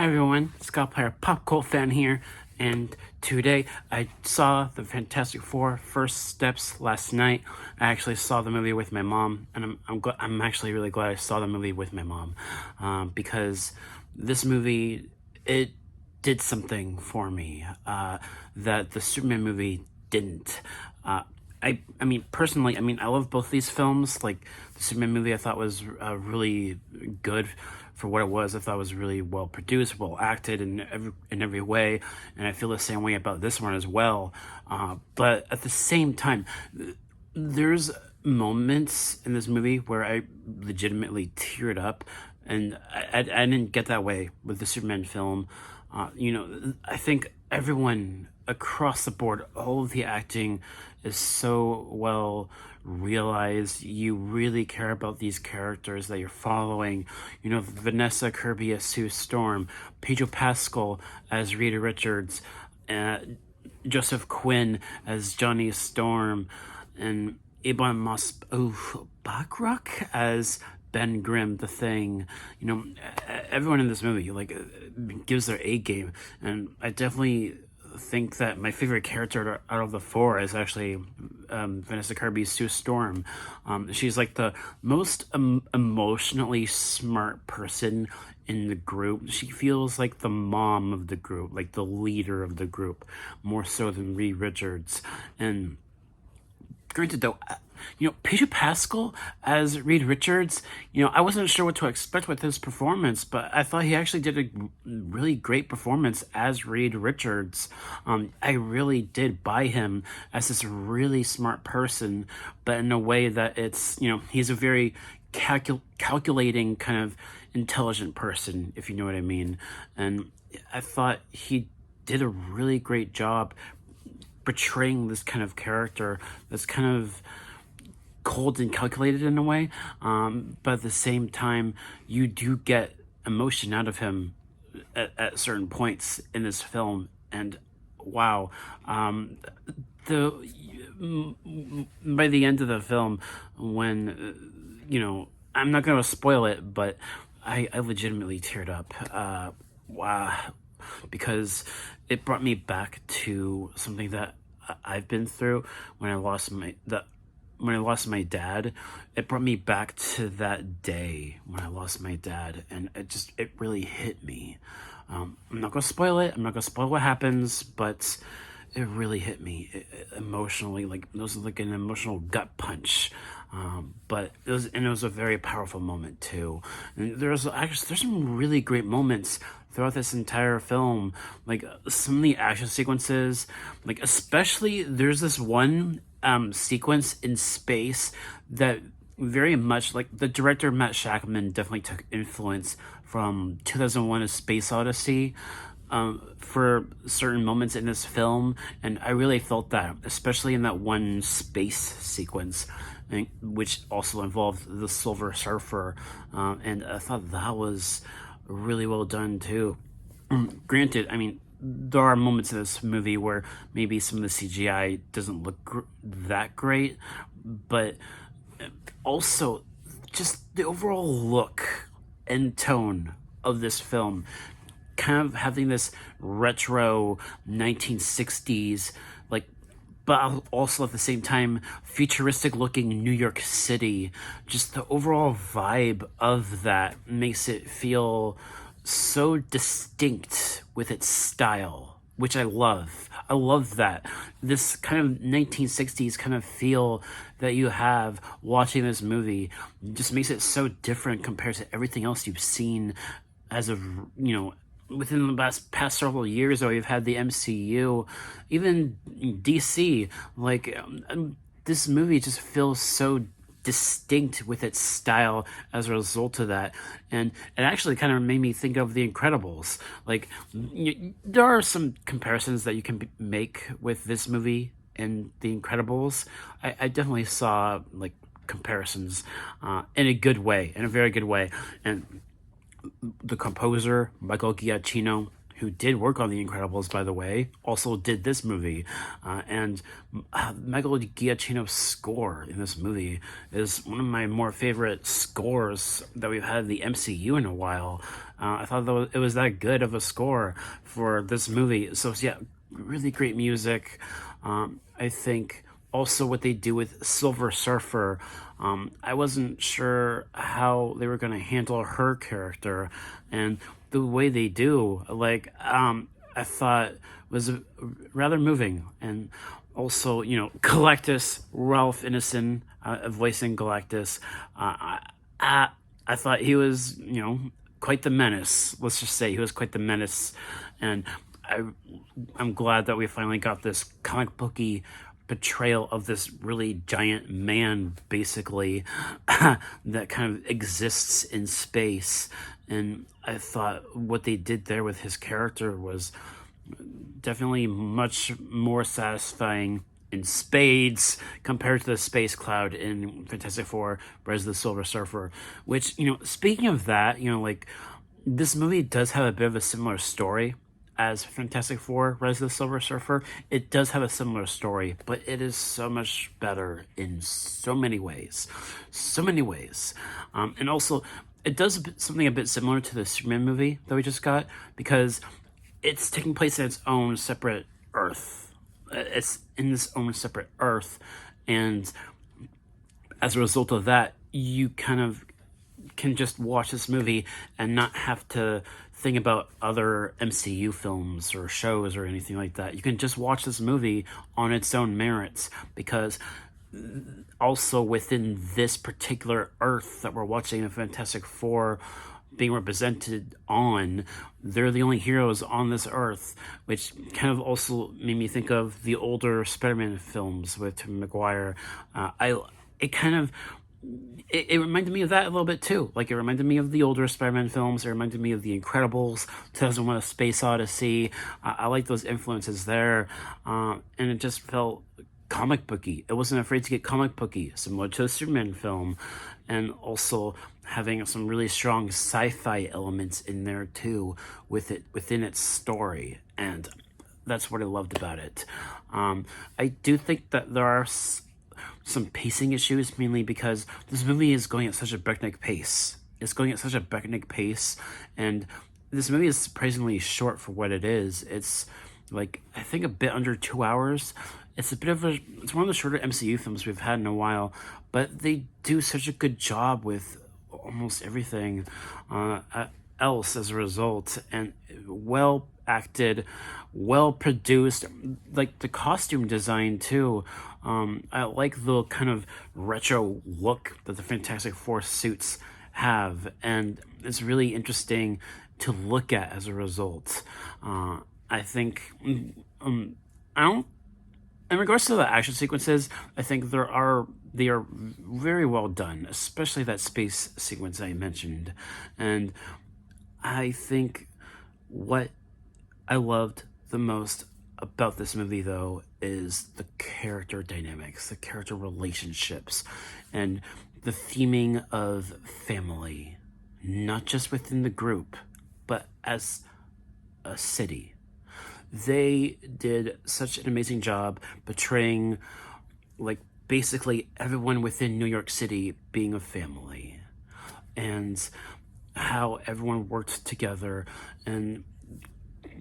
Hi everyone, Scott Player, pop cult fan here, and today I saw the Fantastic Four First Steps last night. I actually saw the movie with my mom, and I'm actually really glad I saw the movie with my mom, because this movie, it did something for me that the Superman movie didn't. I mean, personally, I love both these films. Like, the Superman movie I thought was really good for what it was. I thought it was really well produced, well acted in every way, and I feel the same way about this one as well. But at the same time, there's moments in this movie where I legitimately teared up, and I didn't get that way with the Superman film. I think everyone across the board, all of the acting is so well realized. You really care about these characters that you're following. Vanessa Kirby as Sue Storm, Pedro Pascal as Rita Richards, uh, Joseph Quinn as Johnny Storm, and Ibn Bachrach as Ben Grimm, the Thing. Everyone in this movie gives their A game, and I definitely think that my favorite character out of the four is actually Vanessa Kirby's Sue Storm. She's like the most emotionally smart person in the group. She feels like the mom of the group, like the leader of the group, more so than Reed Richards. And granted, though, Pedro Pascal as Reed Richards, I wasn't sure what to expect with his performance, but I thought he actually did a really great performance as Reed Richards. I really did buy him as this really smart person, but in a way that he's a very calculating kind of intelligent person, if you know what I mean. And I thought he did a really great job portraying this kind of character that's kind of cold and calculated in a way, but at the same time, you do get emotion out of him at certain points in this film. And wow, the by the end of the film, when I'm not going to spoil it, but I legitimately teared up. Wow, because it brought me back to something that I've been through when I lost my dad. It brought me back to that day when I lost my dad, and it really hit me. I'm not gonna spoil it. I'm not gonna spoil what happens, but it really hit me emotionally. Like, it was like an emotional gut punch. But it was a very powerful moment too. And there's some really great moments throughout this entire film. Like, some of the action sequences, like especially there's this one sequence in space that very much, like, the director Matt Shakman definitely took influence from 2001: A Space Odyssey for certain moments in this film, and I really felt that, especially in that one space sequence, which also involved the Silver Surfer, and I thought that was really well done too. Granted, there are moments in this movie where maybe some of the CGI doesn't look that great, but also just the overall look and tone of this film, kind of having this retro 1960s, like, but also at the same time futuristic looking New York City. Just the overall vibe of that makes it feel so distinct with its style, which I love. I love that. This kind of 1960s kind of feel that you have watching this movie just makes it so different compared to everything else you've seen as of, within the past several years. Or you've had the MCU, even DC. Like, this movie just feels so distinct with its style as a result of that, and it actually kind of made me think of The Incredibles. Like, there are some comparisons that you can make with this movie and The Incredibles. I definitely saw, like, comparisons in a good way, in a very good way. And the composer Michael Giacchino, who did work on The Incredibles, by the way, also did this movie. And Michael Giacchino's score in this movie is one of my more favorite scores that we've had in the MCU in a while. I thought it was that good of a score for this movie. So yeah, really great music. I think also what they do with Silver Surfer, I wasn't sure how they were going to handle her character, and the way they do, like, I thought was rather moving. And also, Galactus, Ralph Ineson, voicing Galactus, I thought he was, quite the menace. Let's just say he was quite the menace, and I'm glad that we finally got this comic booky portrayal of this really giant man, basically, that kind of exists in space. And I thought what they did there with his character was definitely much more satisfying in spades compared to the space cloud in Fantastic Four: Rise of the Silver Surfer. Which, speaking of that, like, this movie does have a bit of a similar story as Fantastic Four: Rise of the Silver Surfer. It does have a similar story, but it is so much better in so many ways. So many ways. And also, it does something a bit similar to the Superman movie that we just got, because it's taking place in its own separate Earth. It's in this own separate Earth, and as a result of that, you kind of can just watch this movie and not have to think about other MCU films or shows or anything like that. You can just watch this movie on its own merits, because also within this particular Earth that we're watching the Fantastic Four being represented on, they're the only heroes on this Earth, which kind of also made me think of the older Spider-Man films with Tobey Maguire. It reminded me of that a little bit too. Like, it reminded me of the older Spider-Man films. It reminded me of The Incredibles, 2001: A Space Odyssey. I like those influences there, and it just felt comic booky. It wasn't afraid to get comic booky, similar to the Superman film, and also having some really strong sci-fi elements in there too, within its story, and that's what I loved about it. I do think that there are some pacing issues, mainly because this movie is going at such a breakneck pace. It's going at such a breakneck pace, and this movie is surprisingly short for what it is. It's like, I think, a bit under 2 hours. It's one of the shorter MCU films we've had in a while, but they do such a good job with almost everything else as a result, and well acted, well produced. Like, the costume design too. I like the kind of retro look that the Fantastic Four suits have, and it's really interesting to look at as a result. I think, I don't. In regards to the action sequences, I think they are very well done, especially that space sequence I mentioned. And I think what I loved the most about this movie, though, is the character dynamics, the character relationships, and the theming of family, not just within the group, but as a city. They did such an amazing job portraying, like, basically everyone within New York City being a family, and how everyone worked together, and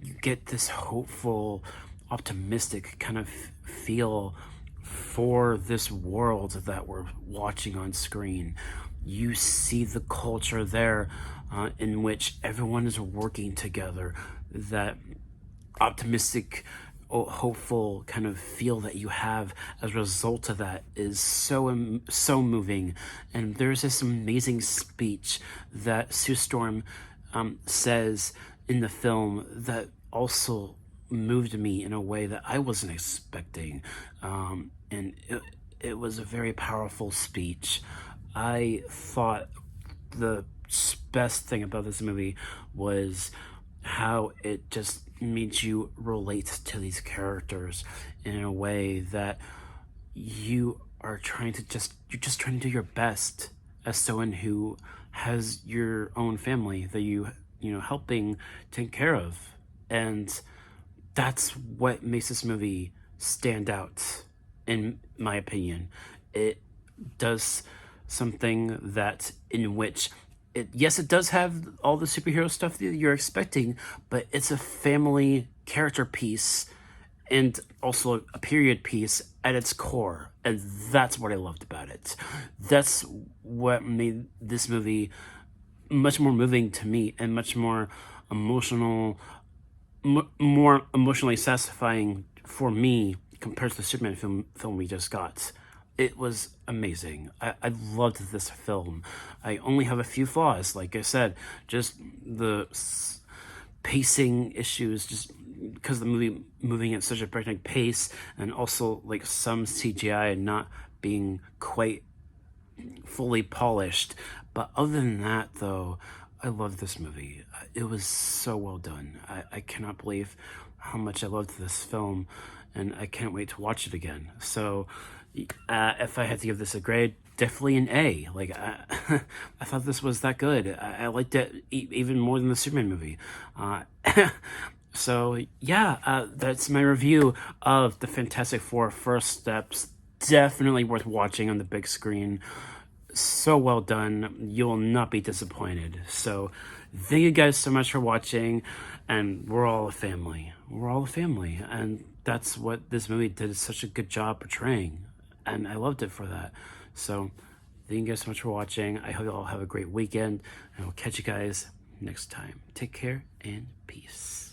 you get this hopeful, optimistic kind of feel for this world that we're watching on screen. You see the culture there, in which everyone is working together. That optimistic, hopeful kind of feel that you have as a result of that is so moving. And there's this amazing speech that Sue Storm says in the film that also moved me in a way that I wasn't expecting, and it was a very powerful speech. I thought the best thing about this movie was how it just made you relate to these characters in a way that you're just trying to do your best as someone who has your own family that you helping take care of. And that's what makes this movie stand out, in my opinion. It does something that in which yes, it does have all the superhero stuff that you're expecting, but it's a family character piece and also a period piece at its core. And that's what I loved about it. That's what made this movie much more moving to me and much more emotional, more emotionally satisfying for me compared to the Superman film we just got. It was amazing. I loved this film. I only have a few flaws, like I said, just the pacing issues, just because the movie moving at such a breakneck pace, and also like some CGI not being quite fully polished. But other than that, though, I love this movie. It was so well done. I cannot believe how much I loved this film, and I can't wait to watch it again. So, if I had to give this a grade, definitely an A. Like, I thought this was that good. I liked it even more than the Superman movie. So, yeah, that's my review of the Fantastic Four First Steps. Definitely worth watching on the big screen. So well done. You will not be disappointed. So thank you guys so much for watching, and we're all a family. We're all a family, and that's what this movie did such a good job portraying, and I loved it for that. So thank you guys so much for watching. I hope you all have a great weekend, and I'll catch you guys next time. Take care and peace.